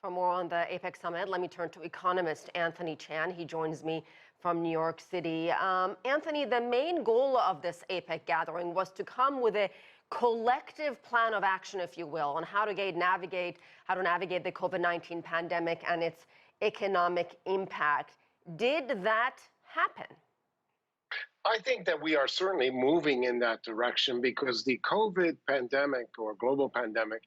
For more on the APEC summit, let me turn to economist Anthony Chan. He joins me from New York City. Anthony, the main goal of this APEC gathering was to come with a collective plan of action, if you will, on how to navigate the COVID-19 pandemic and its economic impact. Did that happen? I think that we are certainly moving in that direction because the COVID pandemic or global pandemic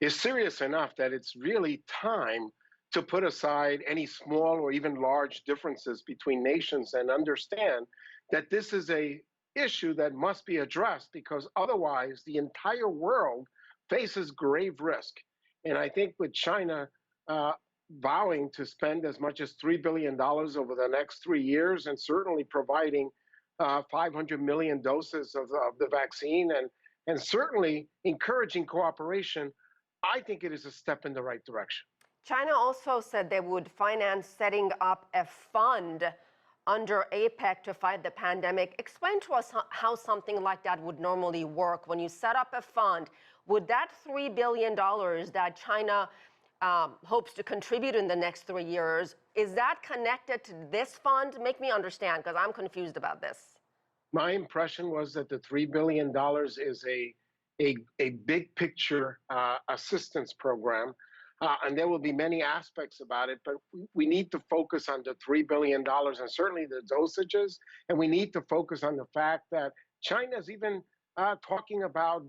is serious enough that it's really time to put aside any small or even large differences between nations and understand that this is an issue that must be addressed, because otherwise the entire world faces grave risk. And I think with China vowing to spend as much as $3 billion over the next 3 years and certainly providing 500 million doses of the vaccine and certainly encouraging cooperation, I think it is a step in the right direction. China also said they would finance setting up a fund under APEC to fight the pandemic. Explain to us how something like that would normally work. When you set up a fund, would that $3 billion that China hopes to contribute in the next 3 years, is that connected to this fund? Make me understand, because I'm confused about this. My impression was that the $3 billion is a big picture assistance program, and there will be many aspects about it, but we need to focus on the $3 billion and certainly the dosages, and we need to focus on the fact that China is even talking about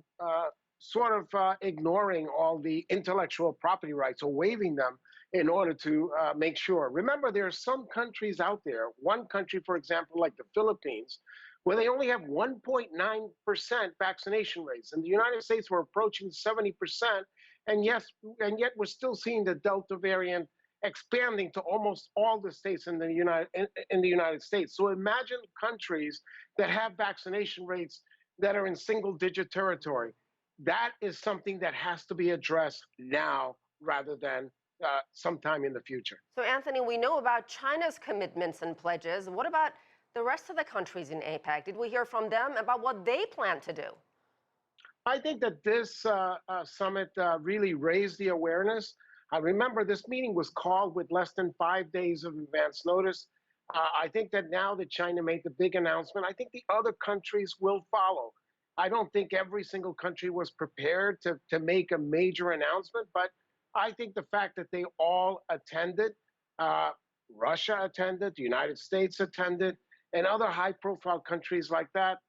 ignoring all the intellectual property rights or waiving them in order to make sure. Remember, there are some countries out there, one country, for example, like the Philippines, where they only have 1.9% vaccination rates. In the United States, we're approaching 70%, and yet we're still seeing the Delta variant expanding to almost all the states in the United States. So imagine countries that have vaccination rates that are in single-digit territory. That is something that has to be addressed now rather than sometime in the future. So, Anthony, we know about China's commitments and pledges. What about the rest of the countries in APEC? Did we hear from them about what they plan to do? I think that this summit really raised the awareness. I remember this meeting was called with less than 5 days of advance notice. I think that now that China made the big announcement, I think the other countries will follow. I don't think every single country was prepared to make a major announcement, but I think the fact that they all attended, Russia attended, the United States attended, and other high-profile countries like that,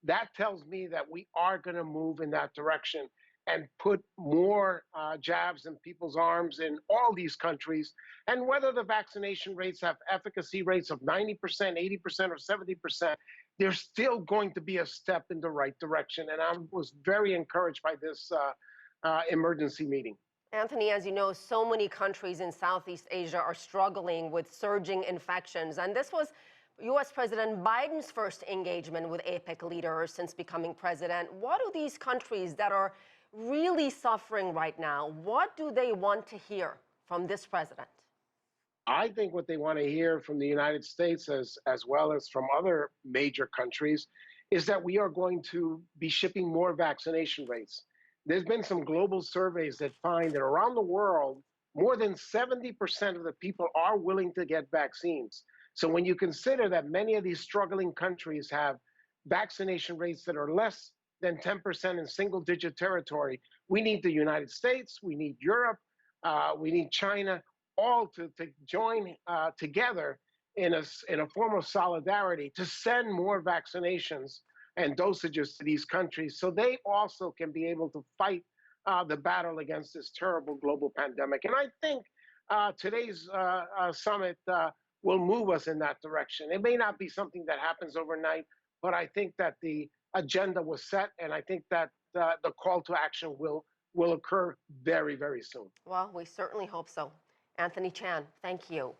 that tells me that we are going to move in that direction and put more jabs in people's arms in all these countries. And whether the vaccination rates have efficacy rates of 90%, 80%, or 70%, there's still going to be a step in the right direction. And I was very encouraged by this emergency meeting. Anthony, as you know, so many countries in Southeast Asia are struggling with surging infections. And this was U.S. President Biden's first engagement with APEC leaders since becoming president. What do these countries that are really suffering right now, what do they want to hear from this president? I think what they want to hear from the United States as well as from other major countries is that we are going to be shipping more vaccination rates. There's been some global surveys that find that around the world, more than 70% of the people are willing to get vaccines. So when you consider that many of these struggling countries have vaccination rates that are less than 10% in single-digit territory, we need the United States, we need Europe, we need China, all to join together in a form of solidarity to send more vaccinations and dosages to these countries so they also can be able to fight the battle against this terrible global pandemic. And I think today's summit will move us in that direction. It may not be something that happens overnight, but I think that the agenda was set, and I think that the call to action will occur very, very soon. Well, we certainly hope so. Anthony Chan, thank you.